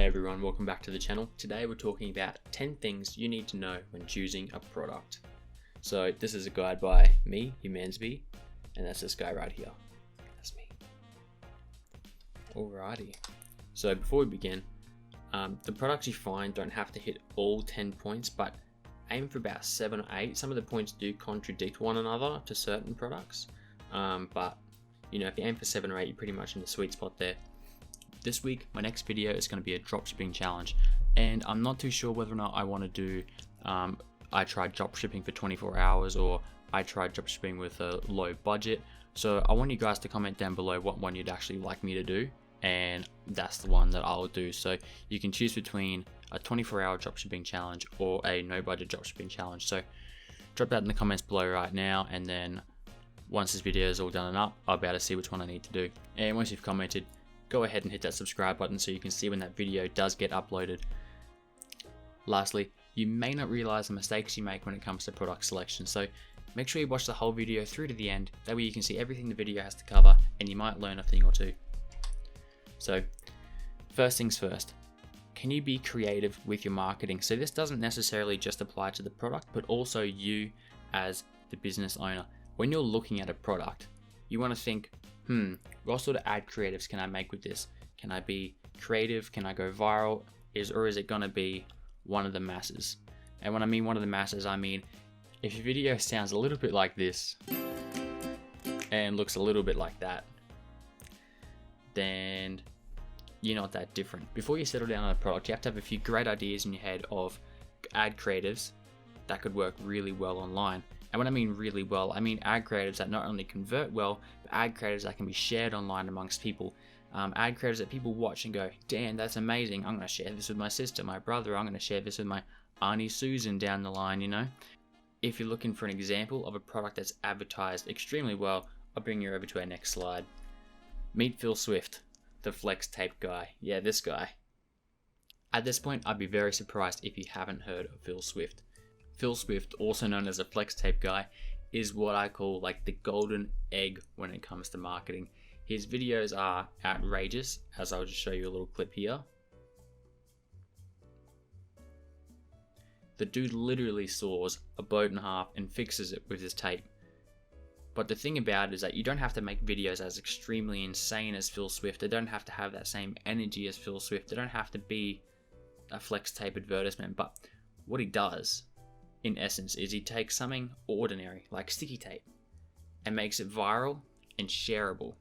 Hey everyone, welcome back to the channel. Today we're talking about 10 things you need to know when choosing a product. So this is a guide by me, Humansby, and that's this guy right here. That's me. Alrighty. So before we begin, the products you find don't have to hit all 10 points, but aim for about 7 or 8. Some of the points do contradict one another to certain products, but you know, if you aim for 7 or 8, you're pretty much in the sweet spot there. This week, my next video is going to be a dropshipping challenge, and I'm not too sure whether or not I want to do I tried dropshipping for 24 hours or I tried dropshipping with a low budget. So I want you guys to comment down below what one you'd actually like me to do, and that's the one that I'll do. So you can choose between a 24-hour dropshipping challenge or a no budget dropshipping challenge. So drop that in the comments below right now, and then once this video is all done and up, I'll be able to see which one I need to do. And once you've commented, go ahead and hit that subscribe button so you can see when that video does get uploaded. Lastly, you may not realize the mistakes you make when it comes to product selection, so make sure you watch the whole video through to the end. That way you can see everything the video has to cover and you might learn a thing or two. So first things first, can you be creative with your marketing? So this doesn't necessarily just apply to the product, but also you as the business owner. When you're looking at a product, you want to think, what sort of ad creatives can I make with this? Can I be creative? Can I go viral? Or is it going to be one of the masses? And when I mean one of the masses, I mean if your video sounds a little bit like this and looks a little bit like that, then you're not that different. Before you settle down on a product, you have to have a few great ideas in your head of ad creatives that could work really well online. And when I mean really well, I mean ad creatives that not only convert well, but ad creatives that can be shared online amongst people. Ad creatives that people watch and go, damn, that's amazing. I'm going to share this with my sister, my brother. I'm going to share this with my Auntie Susan down the line, you know. If you're looking for an example of a product that's advertised extremely well, I'll bring you over to our next slide. Meet Phil Swift, the flex tape guy. Yeah, this guy. At this point, I'd be very surprised if you haven't heard of Phil Swift. Phil Swift, also known as a flex tape guy, is what I call like the golden egg when it comes to marketing. His videos are outrageous, as I'll just show you a little clip here. The dude literally saws a boat in half and fixes it with his tape. But the thing about it is that you don't have to make videos as extremely insane as Phil Swift. They don't have to have that same energy as Phil Swift. They don't have to be a flex tape advertisement. But what he does, in essence, is he takes something ordinary like sticky tape and makes it viral and shareable.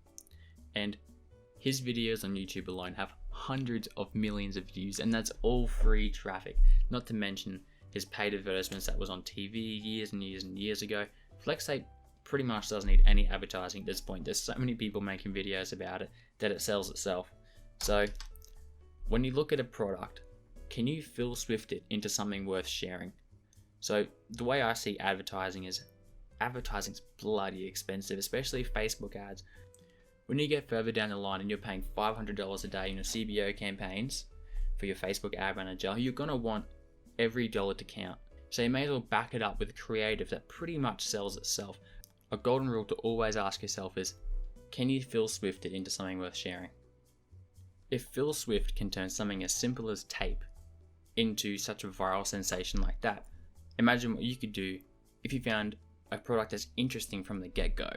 And his videos on YouTube alone have hundreds of millions of views, and that's all free traffic. Not to mention his paid advertisements that was on TV years and years and years ago. Flex tape pretty much doesn't need any advertising at this point. There's so many people making videos about it that it sells itself. So when you look at a product, can you Phil Swift it into something worth sharing? So the way I see advertising is advertising's bloody expensive, especially Facebook ads. When you get further down the line and you're paying $500 a day in your CBO campaigns for your Facebook ad manager, you're going to want every dollar to count. So you may as well back it up with creative that pretty much sells itself. A golden rule to always ask yourself is, can you Phil Swift it into something worth sharing? If Phil Swift can turn something as simple as tape into such a viral sensation like that, imagine what you could do if you found a product that's interesting from the get-go,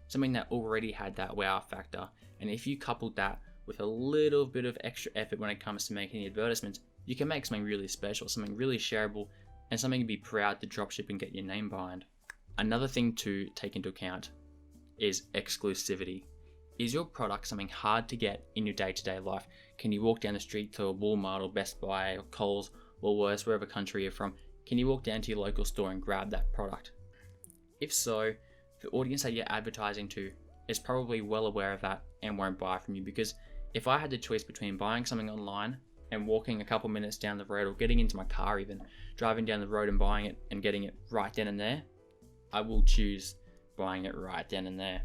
something that already had that wow factor, and if you coupled that with a little bit of extra effort when it comes to making the advertisements, you can make something really special, something really shareable, and something to be proud to dropship and get your name behind. Another thing to take into account is exclusivity. Is your product something hard to get in your day-to-day life? Can you walk down the street to a Walmart or Best Buy or Kohl's or worse, wherever country you're from? Can you walk down to your local store and grab that product? If so, the audience that you're advertising to is probably well aware of that and won't buy from you, because if I had the choice between buying something online and walking a couple minutes down the road, or getting into my car even, driving down the road and buying it and getting it right then and there, I will choose buying it right then and there.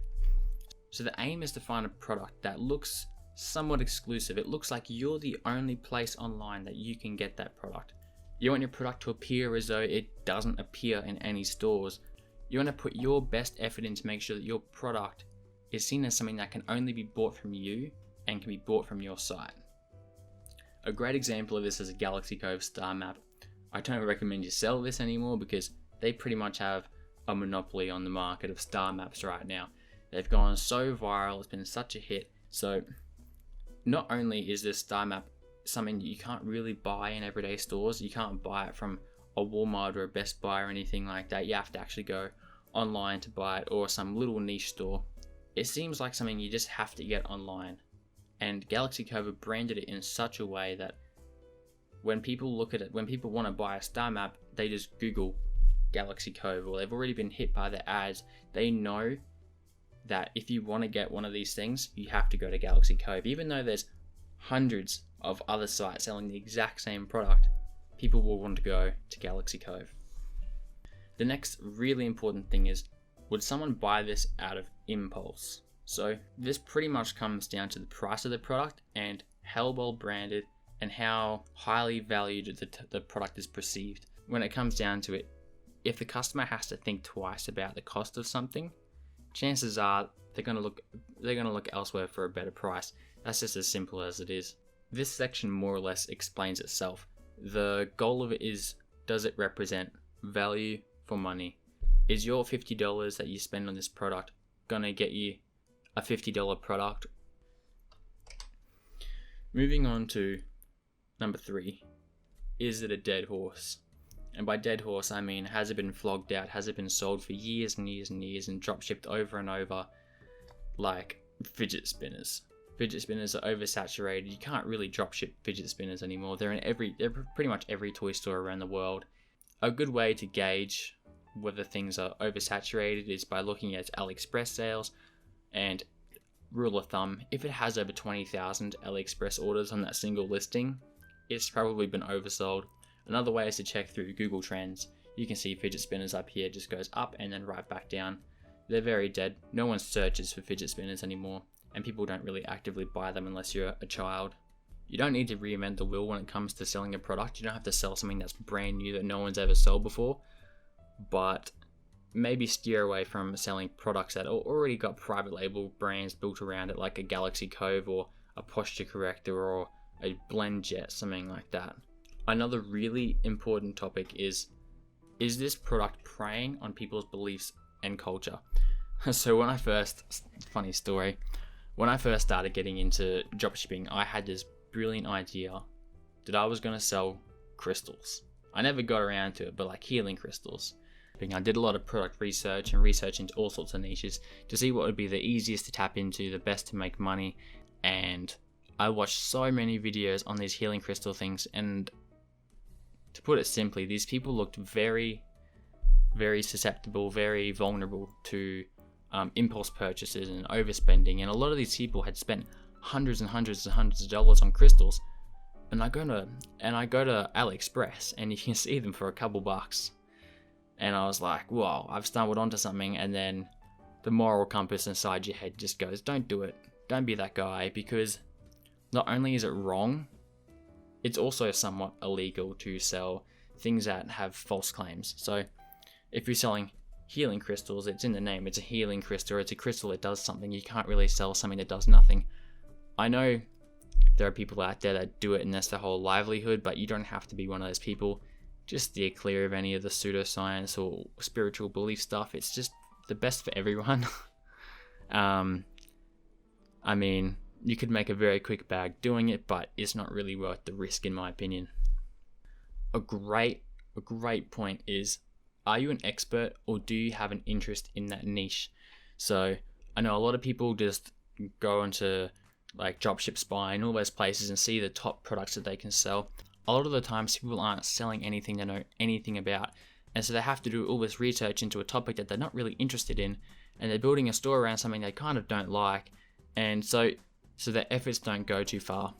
So the aim is to find a product that looks somewhat exclusive. It looks like you're the only place online that you can get that product. You want your product to appear as though it doesn't appear in any stores. You want to put your best effort in to make sure that your product is seen as something that can only be bought from you and can be bought from your site. A great example of this is a Galaxy Cove star map. I don't recommend you sell this anymore because they pretty much have a monopoly on the market of star maps right now. They've gone so viral, it's been such a hit. So not only is this star map something you can't really buy in everyday stores, you can't buy it from a Walmart or a Best Buy or anything like that. You have to actually go online to buy it, or some little niche store. It seems like something you just have to get online. And Galaxy Cove have branded it in such a way that when people look at it, when people want to buy a star map, they just Google Galaxy Cove, or they've already been hit by the ads. They know that if you want to get one of these things, you have to go to Galaxy Cove. Even though there's hundreds of other sites selling the exact same product, people will want to go to Galaxy Cove. The next really important thing is, would someone buy this out of impulse? So this pretty much comes down to the price of the product and how well branded and how highly valued the product is perceived. When it comes down to it, if the customer has to think twice about the cost of something, chances are they're going to look elsewhere for a better price. That's just as simple as it is. This section more or less explains itself. The goal of it is, does it represent value for money? Is your $50 that you spend on this product going to get you a $50 product? Moving on to number 3, is it a dead horse? And by dead horse, I mean, has it been flogged out? Has it been sold for years and years and years and drop shipped over and over, like fidget spinners? Fidget spinners are oversaturated. You can't really drop ship fidget spinners anymore. They're pretty much every toy store around the world. A good way to gauge whether things are oversaturated is by looking at AliExpress sales, and rule of thumb, if it has over 20,000 AliExpress orders on that single listing, it's probably been oversold. Another way is to check through Google Trends. You can see fidget spinners up here, just goes up and then right back down. They're very dead. No one searches for fidget spinners anymore, and people don't really actively buy them unless you're a child. You don't need to reinvent the wheel when it comes to selling a product. You don't have to sell something that's brand new that no one's ever sold before, but maybe steer away from selling products that already got private label brands built around it, like a Galaxy Cove or a posture corrector or a blend jet, something like that. Another really important topic is this product preying on people's beliefs and culture? So funny story, when I first started getting into dropshipping, I had this brilliant idea that I was going to sell crystals. I never got around to it, but like healing crystals. I did a lot of product research and research into all sorts of niches to see what would be the easiest to tap into, the best to make money, and I watched so many videos on these healing crystal things, and to put it simply, these people looked very, very susceptible, very vulnerable to impulse purchases and overspending, and a lot of these people had spent hundreds and hundreds and hundreds of dollars on crystals, and I go to AliExpress and you can see them for a couple bucks. And I was like, wow, I've stumbled onto something. And then the moral compass inside your head just goes, don't do it. Don't be that guy, because not only is it wrong, it's also somewhat illegal to sell things that have false claims. So if you're selling healing crystals, it's in the name. It's a healing crystal. It's a crystal that does something. You can't really sell something that does nothing. I know there are people out there that do it and that's their whole livelihood, but you don't have to be one of those people. Just steer clear of any of the pseudoscience or spiritual belief stuff. It's just the best for everyone. I mean, you could make a very quick bag doing it, but it's not really worth the risk in my opinion. A great point is, are you an expert or do you have an interest in that niche? So I know a lot of people just go into like Dropship Spy and all those places and see the top products that they can sell. A lot of the times people aren't selling anything they know anything about, and so they have to do all this research into a topic that they're not really interested in, and they're building a store around something they kind of don't like, and so their efforts don't go too far.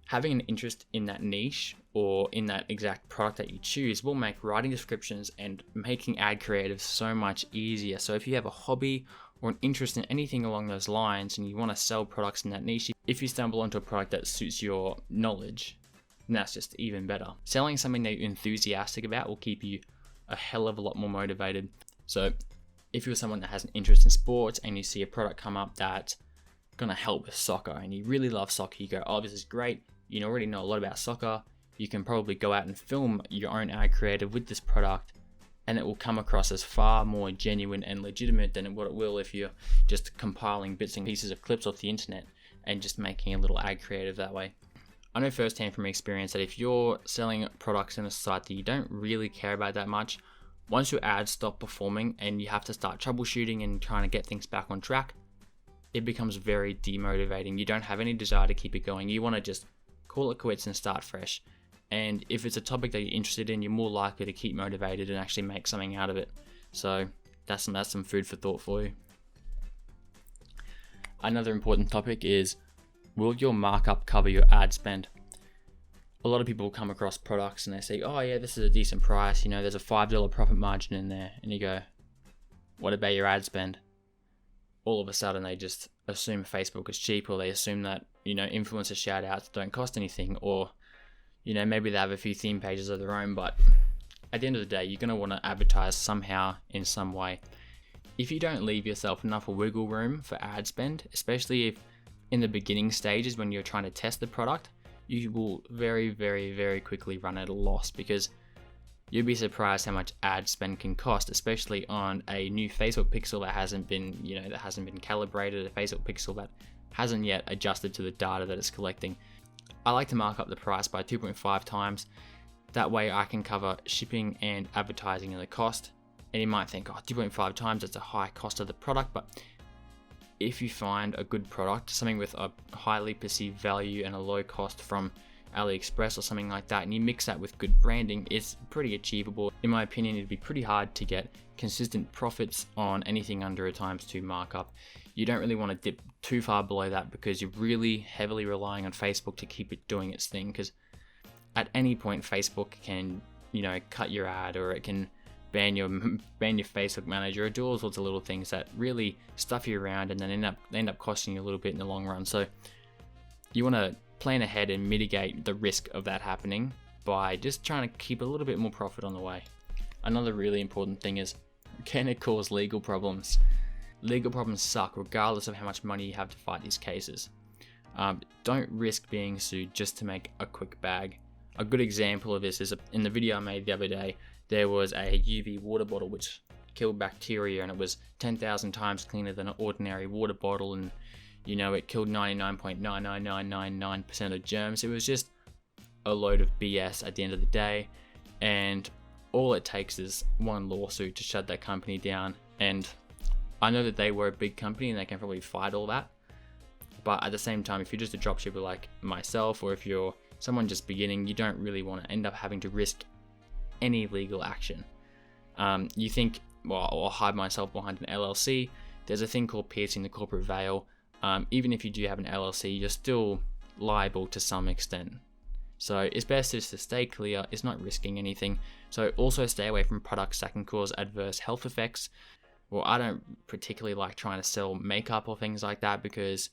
Having an interest in that niche or in that exact product that you choose will make writing descriptions and making ad creatives so much easier. So if you have a hobby or an interest in anything along those lines and you want to sell products in that niche, if you stumble onto a product that suits your knowledge, and that's just even better. Selling something that you're enthusiastic about will keep you a hell of a lot more motivated. So if you're someone that has an interest in sports and you see a product come up that's gonna help with soccer and you really love soccer, you go, oh, this is great. you already know a lot about soccer, you can probably go out and film your own ad creative with this product, and it will come across as far more genuine and legitimate than what it will if you're just compiling bits and pieces of clips off the internet and just making a little ad creative that way. I know firsthand from experience that if you're selling products in a site that you don't really care about that much, once your ads stop performing and you have to start troubleshooting and trying to get things back on track, it becomes very demotivating. You don't have any desire to keep it going. You want to just call it quits and start fresh. And if it's a topic that you're interested in, you're more likely to keep motivated and actually make something out of it. So that's some food for thought for you. Another important topic is, will your markup cover your ad spend? A lot of people come across products and they say, oh yeah, this is a decent price, there's a $5 profit margin in there. And you go, what about your ad spend? All of a sudden they just assume Facebook is cheap, or they assume that, influencer shout outs don't cost anything, or, maybe they have a few theme pages of their own, but at the end of the day, you're going to want to advertise somehow in some way. If you don't leave yourself enough wiggle room for ad spend, especially if in the beginning stages when you're trying to test the product, you will very, very, very quickly run at a loss, because you'll be surprised how much ad spend can cost, especially on a new Facebook pixel that hasn't been, calibrated, a Facebook pixel that hasn't yet adjusted to the data that it's collecting. I like to mark up the price by 2.5 times. That way I can cover shipping and advertising and the cost. And you might think, 2.5 times, that's a high cost of the product, but if you find a good product, something with a highly perceived value and a low cost from AliExpress or something like that, and you mix that with good branding, it's pretty achievable. In my opinion, it'd be pretty hard to get consistent profits on anything under a ×2 markup. You don't really want to dip too far below that, because you're really heavily relying on Facebook to keep it doing its thing, because at any point Facebook can, cut your ad, or it can ban your Facebook manager, or do all sorts of little things that really stuff you around and then end up costing you a little bit in the long run. So you want to plan ahead and mitigate the risk of that happening by just trying to keep a little bit more profit on the way. Another really important thing is, can it cause legal problems? Legal problems suck regardless of how much money you have to fight these cases. Don't risk being sued just to make a quick bag. A good example of this is in the video I made the other day. There was a UV water bottle which killed bacteria, and it was 10,000 times cleaner than an ordinary water bottle, and it killed 99.99999% of germs. It was just a load of BS at the end of the day, and all it takes is one lawsuit to shut that company down. And I know that they were a big company and they can probably fight all that, but at the same time, if you're just a dropshipper like myself, or if you're someone just beginning, you don't really want to end up having to risk any legal action. You think, well, I'll hide myself behind an LLC. There's a thing called piercing the corporate veil. Even if you do have an LLC, you're still liable to some extent. So it's best just to stay clear. It's not risking anything. So also stay away from products that can cause adverse health effects. Well, I don't particularly like trying to sell makeup or things like that, because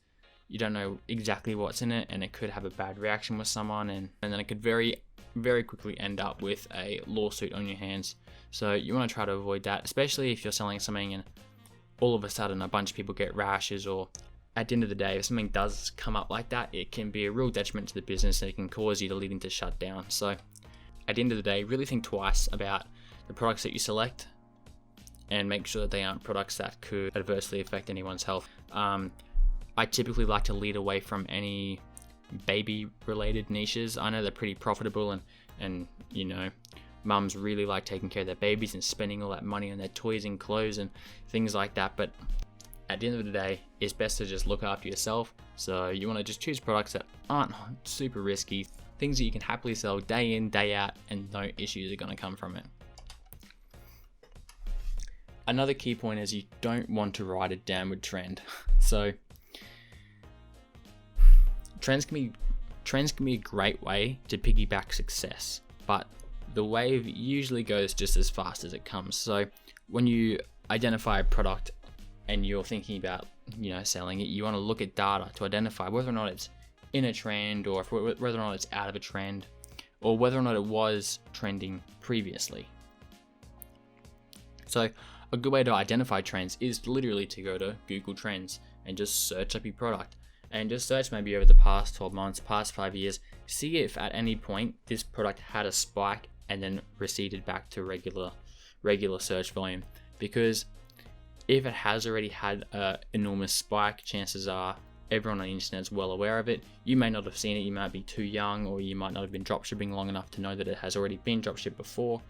you don't know exactly what's in it, and it could have a bad reaction with someone, and then it could very, very quickly end up with a lawsuit on your hands. So you want to try to avoid that, especially if you're selling something and all of a sudden a bunch of people get rashes, or at the end of the day, if something does come up like that, it can be a real detriment to the business, and it can cause you to lead into shutdown. So at the end of the day, really think twice about the products that you select, and make sure that they aren't products that could adversely affect anyone's health. I typically like to lead away from any baby related niches. I know they're pretty profitable, and mums really like taking care of their babies and spending all that money on their toys and clothes and things like that. But at the end of the day, it's best to just look after yourself. So you want to just choose products that aren't super risky, things that you can happily sell day in, day out, and no issues are going to come from it. Another key point is you don't want to ride a downward trend. So trends can be a great way to piggyback success, but the wave usually goes just as fast as it comes. So when you identify a product and you're thinking about selling it, you want to look at data to identify whether or not it's in a trend, or whether or not it's out of a trend, or whether or not it was trending previously. So a good way to identify trends is literally to go to Google Trends and just search up your product, and just search maybe over the past 12 months, past 5 years, see if at any point this product had a spike and then receded back to regular search volume. Because if it has already had an enormous spike, chances are everyone on the internet is well aware of it. You may not have seen it, you might be too young, or you might not have been dropshipping long enough to know that it has already been dropshipped before.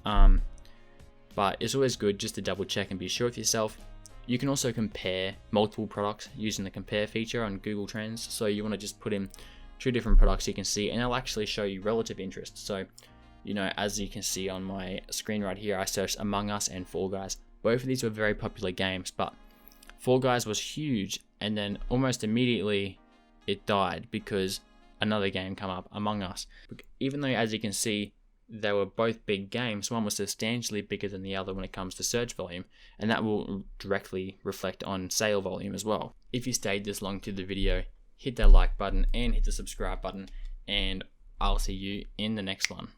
But it's always good just to double check and be sure of yourself. You can also compare multiple products using the compare feature on Google Trends. So you want to just put in 2 different products you can see, and it'll actually show you relative interest. So, you know, as you can see on my screen right here, I searched Among Us and Fall Guys. Both of these were very popular games, but Fall Guys was huge, and then almost immediately it died because another game came up, Among Us. Even though, as you can see, they were both big games, one was substantially bigger than the other when it comes to search volume, and that will directly reflect on sale volume as well. If you stayed this long to the video, hit that like button and hit the subscribe button, and I'll see you in the next one.